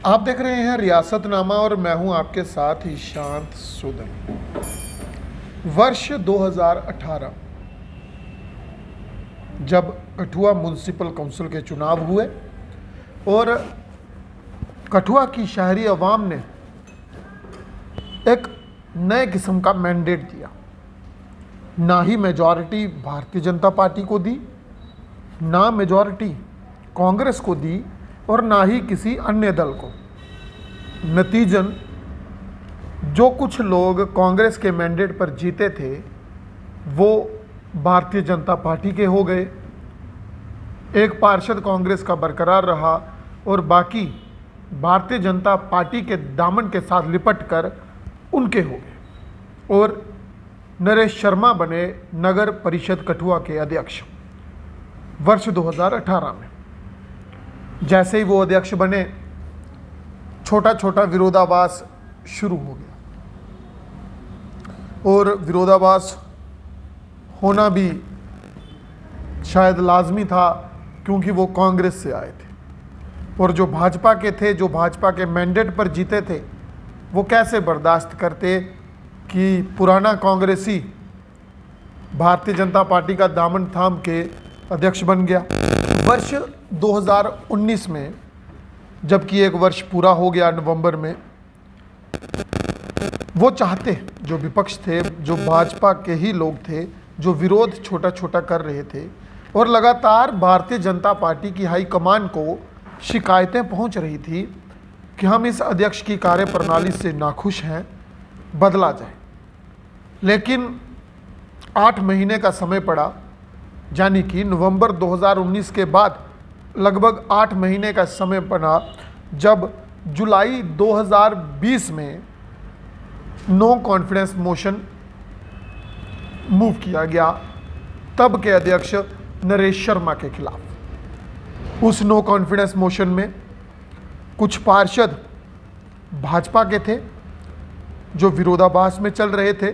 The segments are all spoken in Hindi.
आप देख रहे हैं रियासतनामा और मैं हूं आपके साथ ईशांत सोदन। वर्ष 2018 जब कठुआ म्युनिसिपल काउंसिल के चुनाव हुए और कठुआ की शहरी अवाम ने एक नए किस्म का मैंडेट दिया। ना ही मेजॉरिटी भारतीय जनता पार्टी को दी, ना मेजॉरिटी कांग्रेस को दी और ना ही किसी अन्य दल को। नतीजन जो कुछ लोग कांग्रेस के मैंडेट पर जीते थे वो भारतीय जनता पार्टी के हो गए। एक पार्षद कांग्रेस का बरकरार रहा और बाकी भारतीय जनता पार्टी के दामन के साथ लिपट कर उनके हो गए और नरेश शर्मा बने नगर परिषद कठुआ के अध्यक्ष वर्ष 2018 में। जैसे ही वो अध्यक्ष बने, छोटा छोटा विरोधाभास शुरू हो गया और विरोधाभास होना भी शायद लाजमी था क्योंकि वो कांग्रेस से आए थे और जो भाजपा के थे, जो भाजपा के मैंडेट पर जीते थे, वो कैसे बर्दाश्त करते कि पुराना कांग्रेसी भारतीय जनता पार्टी का दामन थाम के अध्यक्ष बन गया। वर्ष 2019 में जबकि एक वर्ष पूरा हो गया नवंबर में, वो चाहते, जो विपक्ष थे, जो भाजपा के ही लोग थे, जो विरोध छोटा छोटा कर रहे थे और लगातार भारतीय जनता पार्टी की हाईकमान को शिकायतें पहुंच रही थी कि हम इस अध्यक्ष की कार्यप्रणाली से नाखुश हैं, बदला जाए। लेकिन 8 महीने का समय पड़ा, यानी कि नवंबर 2019 के बाद लगभग 8 महीने का समय पड़ा जब जुलाई 2020 में नो कॉन्फिडेंस मोशन मूव किया गया तब के अध्यक्ष नरेश शर्मा के खिलाफ। उस नो कॉन्फिडेंस मोशन में कुछ पार्षद भाजपा के थे जो विरोधाभास में चल रहे थे,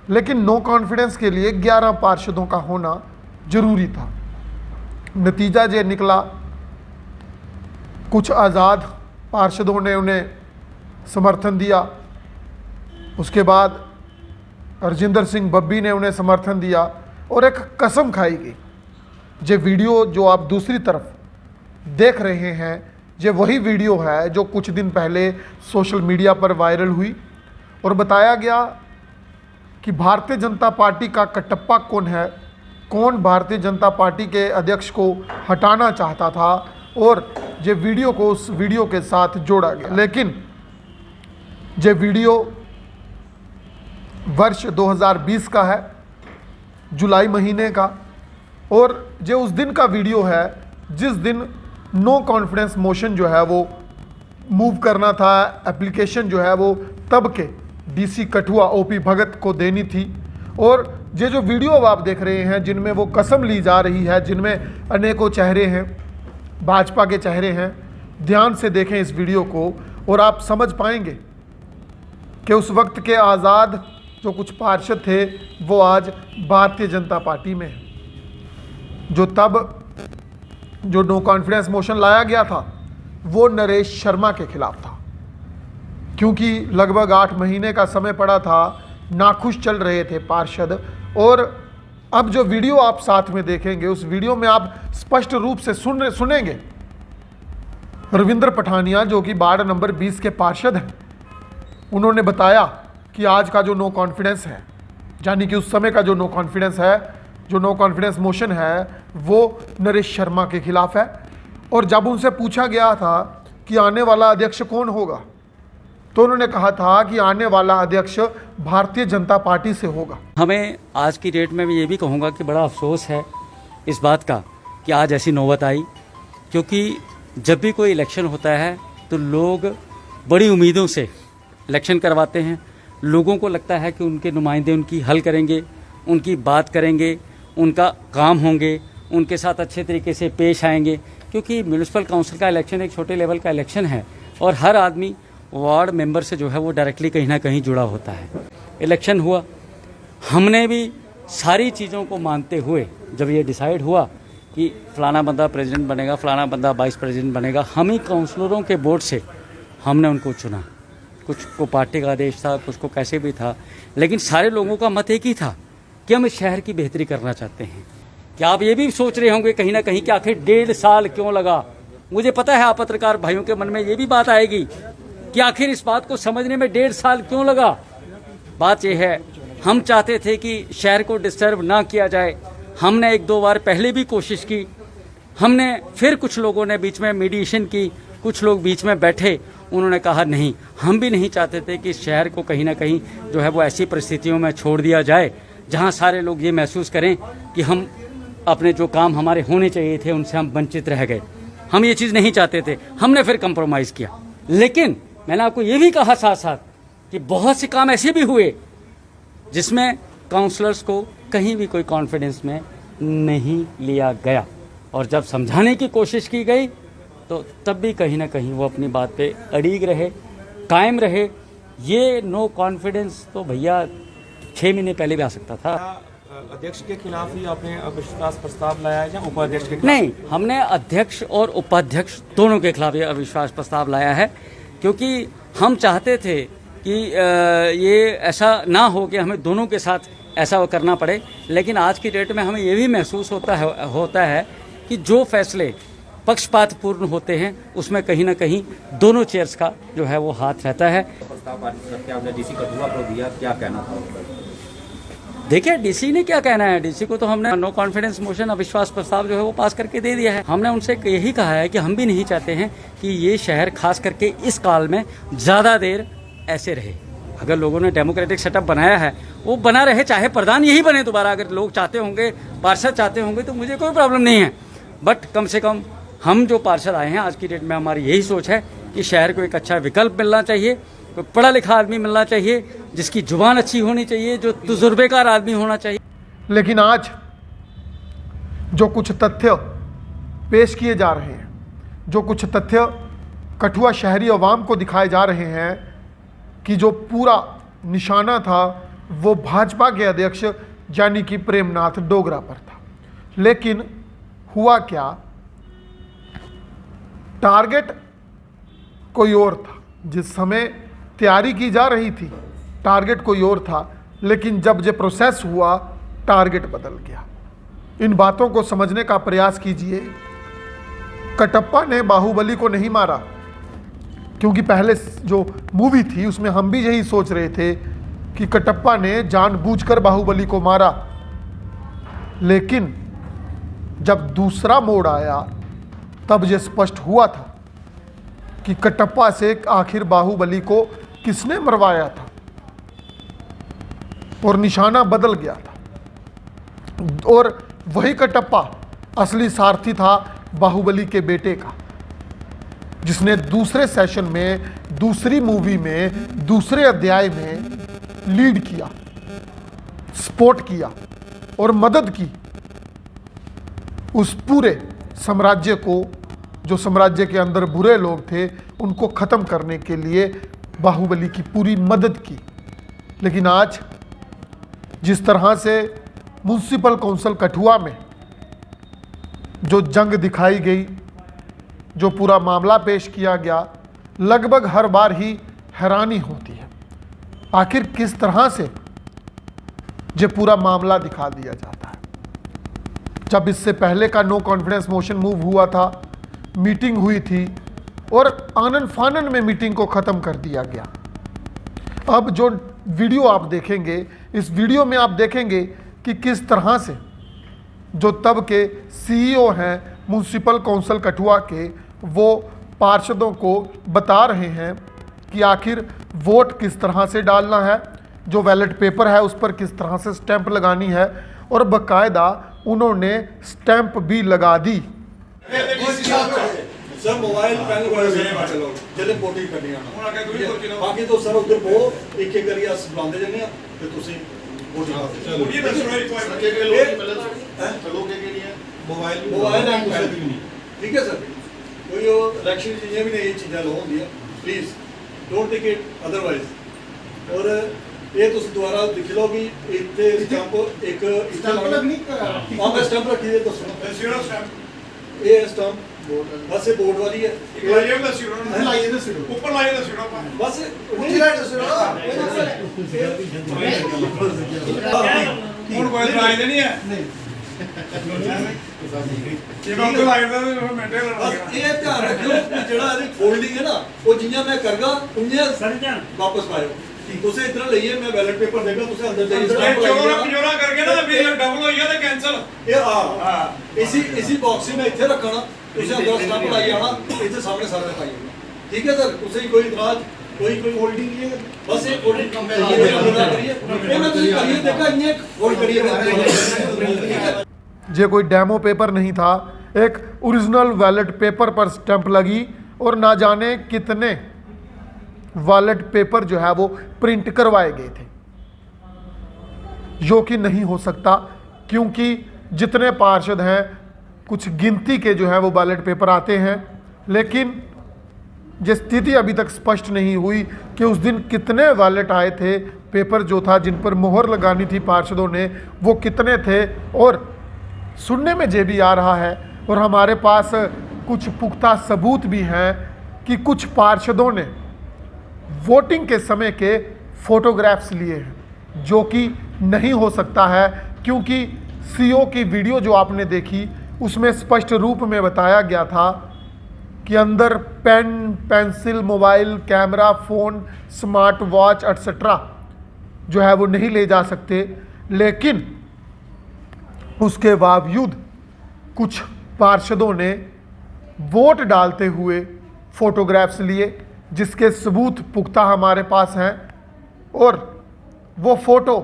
लेकिन नो कॉन्फिडेंस के लिए 11 पार्षदों का होना जरूरी था। नतीजा ये निकला, कुछ आज़ाद पार्षदों ने उन्हें समर्थन दिया, उसके बाद हरजिंदर सिंह बब्बी ने उन्हें समर्थन दिया और एक कसम खाई गई। ये वीडियो जो आप दूसरी तरफ देख रहे हैं, ये वही वीडियो है जो कुछ दिन पहले सोशल मीडिया पर वायरल हुई और बताया गया कि भारतीय जनता पार्टी का कटप्पा कौन है, कौन भारतीय जनता पार्टी के अध्यक्ष को हटाना चाहता था और ये वीडियो को उस वीडियो के साथ जोड़ा गया। लेकिन ये वीडियो वर्ष 2020 का है, जुलाई महीने का, और ये उस दिन का वीडियो है जिस दिन नो कॉन्फिडेंस मोशन जो है वो मूव करना था, एप्लीकेशन जो है वो तब के डीसी कठुआ ओपी भगत को देनी थी। और ये जो वीडियो आप देख रहे हैं जिनमें वो कसम ली जा रही है, जिनमें अनेकों चेहरे हैं, भाजपा के चेहरे हैं, ध्यान से देखें इस वीडियो को और आप समझ पाएंगे कि उस वक्त के आज़ाद जो कुछ पार्षद थे वो आज भारतीय जनता पार्टी में हैं। जो तब जो नो कॉन्फिडेंस मोशन लाया गया था वो नरेश शर्मा के खिलाफ था, क्योंकि लगभग 8 महीने का समय पड़ा था, नाखुश चल रहे थे पार्षद। और अब जो वीडियो आप साथ में देखेंगे, उस वीडियो में आप स्पष्ट रूप से सुनेंगे रविंद्र पठानिया जो कि वार्ड नंबर 20 के पार्षद हैं, उन्होंने बताया कि आज का जो नो कॉन्फिडेंस है, यानी कि उस समय का जो नो कॉन्फिडेंस है, जो नो कॉन्फिडेंस मोशन है, वो नरेश शर्मा के खिलाफ है। और जब उनसे पूछा गया था कि आने वाला अध्यक्ष कौन होगा, तो उन्होंने कहा था कि आने वाला अध्यक्ष भारतीय जनता पार्टी से होगा। हमें आज की डेट में मैं ये भी कहूँगा कि बड़ा अफसोस है इस बात का कि आज ऐसी नौबत आई, क्योंकि जब भी कोई इलेक्शन होता है तो लोग बड़ी उम्मीदों से इलेक्शन करवाते हैं। लोगों को लगता है कि उनके नुमाइंदे उनकी हल करेंगे, उनकी बात करेंगे, उनका काम होंगे, उनके साथ अच्छे तरीके से पेश आएंगे, क्योंकि म्यूनिसिपल काउंसिल का इलेक्शन एक छोटे लेवल का इलेक्शन है और हर आदमी वार्ड मेंबर से जो है वो डायरेक्टली कहीं ना कहीं जुड़ा होता है। इलेक्शन हुआ, हमने भी सारी चीज़ों को मानते हुए जब ये डिसाइड हुआ कि फलाना बंदा प्रेसिडेंट बनेगा, फलाना बंदा वाइस प्रेसिडेंट बनेगा, हम ही काउंसलरों के बोर्ड से हमने उनको चुना। कुछ को पार्टी का आदेश था, कुछ को कैसे भी था, लेकिन सारे लोगों का मत एक ही था कि हम इस शहर की बेहतरी करना चाहते हैं। क्या आप ये भी सोच रहे होंगे कहीं ना कहीं कि आखिर 1.5 साल क्यों लगा? मुझे पता है आप पत्रकार भाइयों के मन में ये भी बात आएगी कि आखिर इस बात को समझने में 1.5 साल क्यों लगा। बात यह है, हम चाहते थे कि शहर को डिस्टर्ब ना किया जाए। हमने 1-2 बार पहले भी कोशिश की, हमने फिर कुछ लोगों ने बीच में मीडिएशन की, कुछ लोग बीच में बैठे, उन्होंने कहा नहीं, हम भी नहीं चाहते थे कि शहर को कहीं ना कहीं जो है वो ऐसी परिस्थितियों में छोड़ दिया जाए जहां सारे लोग ये महसूस करें कि हम अपने जो काम हमारे होने चाहिए थे उनसे हम वंचित रह गए। हम ये चीज़ नहीं चाहते थे, हमने फिर कंप्रोमाइज़ किया। लेकिन मैंने आपको ये भी कहा साथ साथ कि बहुत से काम ऐसे भी हुए जिसमें काउंसलर्स को कहीं भी कोई कॉन्फिडेंस में नहीं लिया गया, और जब समझाने की कोशिश की गई तो तब भी कहीं ना कहीं वो अपनी बात पे अड़ीग रहे, कायम रहे। ये नो कॉन्फिडेंस तो भैया 6 महीने पहले भी आ सकता था। अध्यक्ष के खिलाफ ही आपने अविश्वास प्रस्ताव लाया है या उपाध्यक्ष के खिलाफ? नहीं, हमने अध्यक्ष और उपाध्यक्ष दोनों के खिलाफ ये अविश्वास प्रस्ताव लाया है, क्योंकि हम चाहते थे कि ये ऐसा ना हो कि हमें दोनों के साथ ऐसा वो करना पड़े। लेकिन आज की डेट में हमें ये भी महसूस होता है कि जो फैसले पक्षपातपूर्ण होते हैं उसमें कहीं ना कहीं दोनों चेयर्स का जो है वो हाथ रहता है। प्रस्ताव पारित करके आपने डीसी कठुआ को दिया, क्या कहना था? देखिए, डीसी ने क्या कहना है, डीसी को तो हमने नो कॉन्फिडेंस मोशन अविश्वास प्रस्ताव जो है वो पास करके दे दिया है। हमने उनसे यही कहा है कि हम भी नहीं चाहते हैं कि ये शहर खास करके इस काल में ज़्यादा देर ऐसे रहे। अगर लोगों ने डेमोक्रेटिक सेटअप बनाया है वो बना रहे, चाहे प्रधान यही बने दोबारा। अगर लोग चाहते होंगे, पार्षद चाहते होंगे, तो मुझे कोई प्रॉब्लम नहीं है। बट कम से कम हम जो पार्षद आए हैं आज की डेट में, हमारी यही सोच है कि शहर को एक अच्छा विकल्प मिलना चाहिए, कोई पढ़ा लिखा आदमी मिलना चाहिए, जिसकी जुबान अच्छी होनी चाहिए, जो तजुर्बेकार आदमी होना चाहिए। लेकिन आज जो कुछ तथ्य पेश किए जा रहे हैं, जो कुछ तथ्य कठुआ शहरी अवाम को दिखाए जा रहे हैं कि जो पूरा निशाना था वो भाजपा के अध्यक्ष यानी कि प्रेमनाथ डोगरा पर था। लेकिन हुआ क्या, टारगेट कोई और था। जिस समय तैयारी की जा रही थी टारगेट कोई और था, लेकिन जब ये प्रोसेस हुआ टारगेट बदल गया। इन बातों को समझने का प्रयास कीजिए। कटप्पा ने बाहुबली को नहीं मारा, क्योंकि पहले जो मूवी थी उसमें हम भी यही सोच रहे थे कि कटप्पा ने जानबूझकर बाहुबली को मारा। लेकिन जब दूसरा मोड़ आया तब यह स्पष्ट हुआ था कि कटप्पा से आखिर बाहुबली को किसने मरवाया था, और निशाना बदल गया था। और वही कटप्पा असली सारथी था बाहुबली के बेटे का, जिसने दूसरे सेशन में, दूसरी मूवी में, दूसरे अध्याय में लीड किया, सपोर्ट किया और मदद की उस पूरे साम्राज्य को, जो साम्राज्य के अंदर बुरे लोग थे उनको ख़त्म करने के लिए बाहुबली की पूरी मदद की। लेकिन आज जिस तरह से म्युनिसिपल काउंसिल कठुआ में जो जंग दिखाई गई, जो पूरा मामला पेश किया गया, लगभग हर बार ही हैरानी होती है आखिर किस तरह से ये पूरा मामला दिखा दिया जाता है। जब इससे पहले का नो कॉन्फिडेंस मोशन मूव हुआ था, मीटिंग हुई थी और आनन फानन में मीटिंग को ख़त्म कर दिया गया। अब जो वीडियो आप देखेंगे, इस वीडियो में आप देखेंगे कि किस तरह से जो तब के सीईओ हैं म्युनिसिपल काउंसिल कठुआ के, वो पार्षदों को बता रहे हैं कि आखिर वोट किस तरह से डालना है, जो बैलेट पेपर है उस पर किस तरह से स्टैंप लगानी है, और बाकायदा उन्होंने स्टैंप भी लगा दी। सर मोबाइल पैनल चलो जल्दी वोटिंग करनी है, बाकी तो सर उधर वो एक एक करिए अस बुलाते जन्ने आ ते तुसी मोबाइल ठीक है सर, कोई इलेक्शन चीजें भी नहीं, ये चीज़ें लो होंगी, please don't take it otherwise. और ये तुम दोबारा लिख लो कि इतने स्टैंप एक स्टैंप रखी है, तो सुनो ये स्टैंप बस ये बोर्ड वाली है ਲਾਈਏ ਦੱਸਿਓ ਨਾ लाइए दस ਉੱਪਰ ਲਾਈਏ ਦੱਸਿਓ ਨਾ बस उठी लाइए दस ਹੁਣ ਕੋਈ ਇਤਰਾਜ਼ ਨਹੀਂ ਹੈ ਜੇ ਮੈਂ ਉੱਪਰ ਲਾਈਏ ਤਾਂ ਮਿੰਟੇ बस ਲੱਗਣਗੇ ये ध्यान रखियो कि जेड़ा ਇਹਦੀ फोल्डिंग है ना वो जिन्ना मैं करगा उन्ने वापस पायो तुसे इधर लइए मैं बैलेट पेपर देगा तुसे अंदर दे स्टैंप ਚੋਰਾ लगाइएगा ਪਿਜੋਰਾ ਕਰਕੇ ਨਾ ਵੀ ਡਬਲ ਹੋਈ ਆ ਤੇ ਕੈਨਸਲ ये हां इसी बॉक्स में ਇੱਥੇ ਰੱਖਣਾ तुसे अंदर स्टैंप लगाई आना ਇੱਥੇ ਸਾਹਮਣੇ ਸਾਰਾ ਪਾਈएगा ठीक है सर तुसे कोई इतराज कोई होल्डिंग नहीं है बस एक होल्डिंग कम है ये करिए ये मैं तुझे करिए देखा इन्हें होल्ड करिए ये कोई डेमो पेपर नहीं था, एक ओरिजिनल वैलेट पेपर पर स्टैंप लगी और ना जाने कितने वैलेट पेपर जो है वो प्रिंट करवाए गए थे, जो कि नहीं हो सकता क्योंकि जितने पार्षद हैं कुछ गिनती के जो है वो बैलेट पेपर आते हैं। लेकिन ये स्थिति अभी तक स्पष्ट नहीं हुई कि उस दिन कितने वैलेट आए थे, पेपर जो था जिन पर मोहर लगानी थी पार्षदों ने वो कितने थे। और सुनने में ये भी आ रहा है और हमारे पास कुछ पुख्ता सबूत भी हैं कि कुछ पार्षदों ने वोटिंग के समय के फोटोग्राफ्स लिए हैं, जो कि नहीं हो सकता है क्योंकि सीओ की वीडियो जो आपने देखी उसमें स्पष्ट रूप में बताया गया था कि अंदर pen, pencil, mobile, camera, phone, smart watch etcetera जो है वो नहीं ले जा सकते। लेकिन उसके बावजूद कुछ पार्षदों ने वोट डालते हुए फ़ोटोग्राफ्स लिए, जिसके सबूत पुख्ता हमारे पास हैं। और वो photo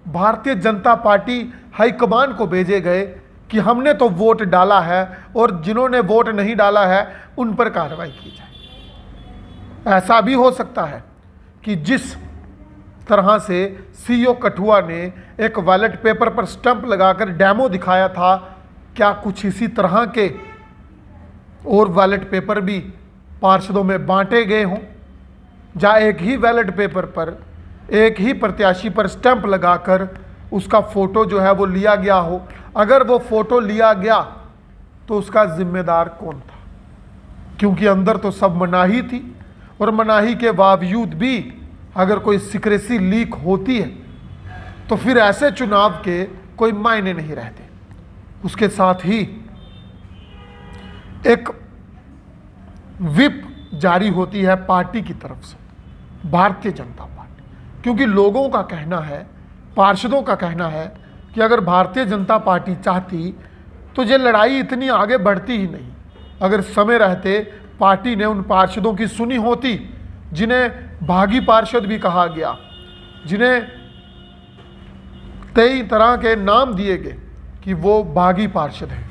Bharatiya Janata party high command को भेजे गए कि हमने तो वोट डाला है और जिन्होंने वोट नहीं डाला है उन पर कार्रवाई की जाए। ऐसा भी हो सकता है कि जिस तरह से सीईओ कठुआ ने एक बैलेट पेपर पर स्टंप लगाकर डेमो दिखाया था, क्या कुछ इसी तरह के और बैलेट पेपर भी पार्षदों में बांटे गए हों, जहाँ एक ही बैलेट पेपर पर एक ही प्रत्याशी पर स्टंप लगाकर उसका फ़ोटो जो है वो लिया गया हो। अगर वो फ़ोटो लिया गया तो उसका जिम्मेदार कौन था, क्योंकि अंदर तो सब मनाही थी और मनाही के बावजूद भी अगर कोई सीक्रेसी लीक होती है तो फिर ऐसे चुनाव के कोई मायने नहीं रहते। उसके साथ ही एक विप जारी होती है पार्टी की तरफ से, भारतीय जनता पार्टी, क्योंकि लोगों का कहना है, पार्षदों का कहना है कि अगर भारतीय जनता पार्टी चाहती तो ये लड़ाई इतनी आगे बढ़ती ही नहीं। अगर समय रहते पार्टी ने उन पार्षदों की सुनी होती जिन्हें भागी पार्षद भी कहा गया, जिन्हें कई तरह के नाम दिए गए कि वो भागी पार्षद हैं,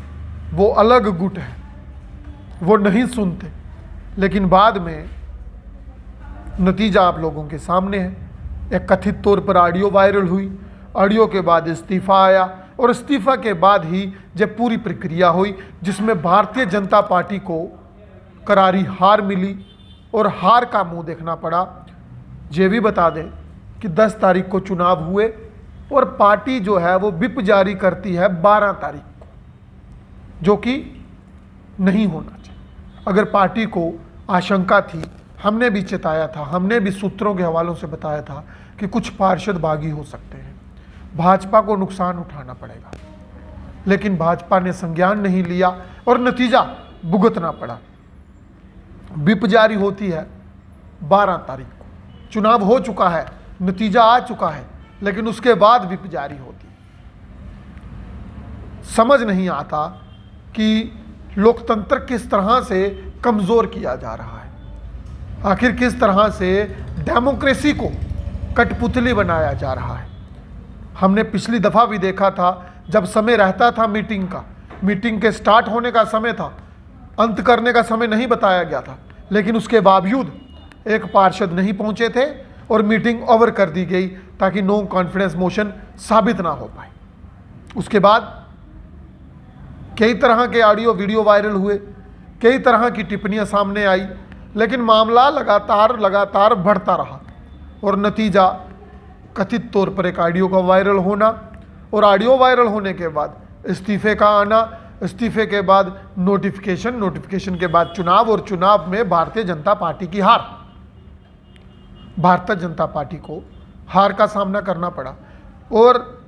वो अलग गुट है, वो नहीं सुनते। लेकिन बाद में नतीजा आप लोगों के सामने है। एक कथित तौर पर ऑडियो वायरल हुई, ऑडियो के बाद इस्तीफ़ा आया और इस्तीफ़ा के बाद ही जब पूरी प्रक्रिया हुई जिसमें भारतीय जनता पार्टी को करारी हार मिली और हार का मुंह देखना पड़ा। ये भी बता दें कि 10 तारीख को चुनाव हुए और पार्टी जो है वो विप जारी करती है 12 तारीख को, जो कि नहीं होना चाहिए। अगर पार्टी को आशंका थी, हमने भी चेताया था, हमने भी सूत्रों के हवालों से बताया था कि कुछ पार्षद बागी हो सकते हैं, भाजपा को नुकसान उठाना पड़ेगा, लेकिन भाजपा ने संज्ञान नहीं लिया और नतीजा भुगतना पड़ा। विप जारी होती है 12 तारीख को, चुनाव हो चुका है, नतीजा आ चुका है, लेकिन उसके बाद विप जारी होती है। समझ नहीं आता कि लोकतंत्र किस तरह से कमज़ोर किया जा रहा है, आखिर किस तरह से डेमोक्रेसी को कठपुतली बनाया जा रहा है। हमने पिछली दफ़ा भी देखा था, जब समय रहता था मीटिंग का, मीटिंग के स्टार्ट होने का समय था, अंत करने का समय नहीं बताया गया था, लेकिन उसके बावजूद एक पार्षद नहीं पहुंचे थे और मीटिंग ओवर कर दी गई ताकि नो कॉन्फिडेंस मोशन साबित ना हो पाए। उसके बाद कई तरह के ऑडियो वीडियो वायरल हुए, कई तरह की टिप्पणियां सामने आई, लेकिन मामला लगातार बढ़ता रहा और नतीजा कथित तौर पर एक ऑडियो का वायरल होना और ऑडियो वायरल होने के बाद इस्तीफे का आना, इस्तीफे के बाद नोटिफिकेशन के बाद चुनाव, और चुनाव में भारतीय जनता पार्टी की हार। भारतीय जनता पार्टी को हार का सामना करना पड़ा। और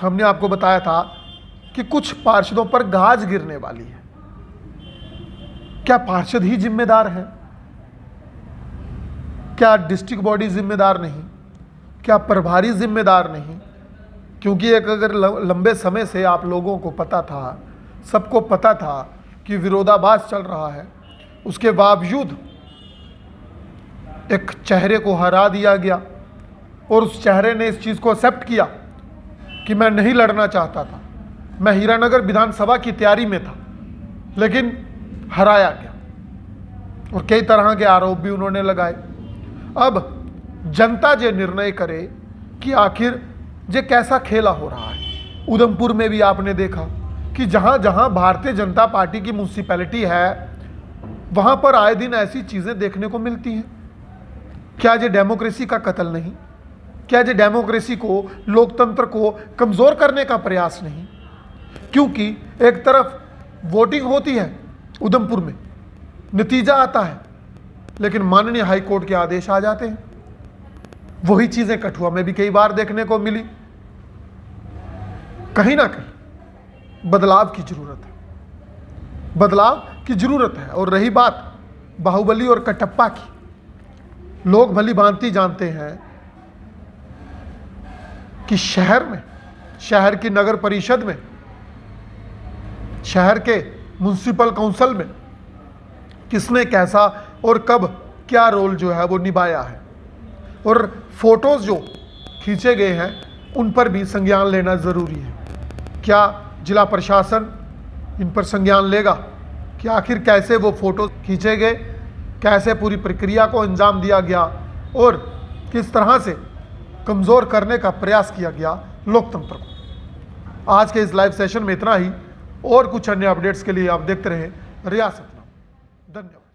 हमने आपको बताया था कि कुछ पार्षदों पर गाज गिरने वाली है। क्या पार्षद ही जिम्मेदार हैं? क्या डिस्ट्रिक्ट बॉडी जिम्मेदार नहीं? क्या प्रभारी जिम्मेदार नहीं? क्योंकि एक अगर लंबे समय से आप लोगों को पता था, सबको पता था कि विरोधाभास चल रहा है, उसके बावजूद एक चेहरे को हरा दिया गया और उस चेहरे ने इस चीज़ को एक्सेप्ट किया कि मैं नहीं लड़ना चाहता था, मैं हीरानगर विधानसभा की तैयारी में था, लेकिन हराया गया। और कई तरह के आरोप भी उन्होंने लगाए। अब जनता जे निर्णय करे कि आखिर जे कैसा खेला हो रहा है। उधमपुर में भी आपने देखा कि जहाँ जहाँ भारतीय जनता पार्टी की म्यूनसिपैलिटी है, वहाँ पर आए दिन ऐसी चीज़ें देखने को मिलती हैं। क्या ये डेमोक्रेसी का कत्ल नहीं? क्या ये डेमोक्रेसी को, लोकतंत्र को कमज़ोर करने का प्रयास नहीं? क्योंकि एक तरफ वोटिंग होती है उधमपुर में, नतीजा आता है, लेकिन माननीय हाई कोर्ट के आदेश आ जाते हैं। वही चीज़ें कठुआ में भी कई बार देखने को मिली। कहीं ना कहीं बदलाव की ज़रूरत है, बदलाव की ज़रूरत है। और रही बात बाहुबली और कटप्पा की, लोग भली भांति जानते हैं कि शहर में, शहर की नगर परिषद में, शहर के म्युनिसिपल काउंसिल में किसने कैसा और कब क्या रोल जो है वो निभाया है। और फोटोज़ जो खींचे गए हैं उन पर भी संज्ञान लेना ज़रूरी है। क्या जिला प्रशासन इन पर संज्ञान लेगा कि आखिर कैसे वो फ़ोटो खींचे गए, कैसे पूरी प्रक्रिया को अंजाम दिया गया और किस तरह से कमज़ोर करने का प्रयास किया गया लोकतंत्र को। आज के इस लाइव सेशन में इतना ही। और कुछ अन्य अपडेट्स के लिए आप देखते रहें रियासत नामा। धन्यवाद।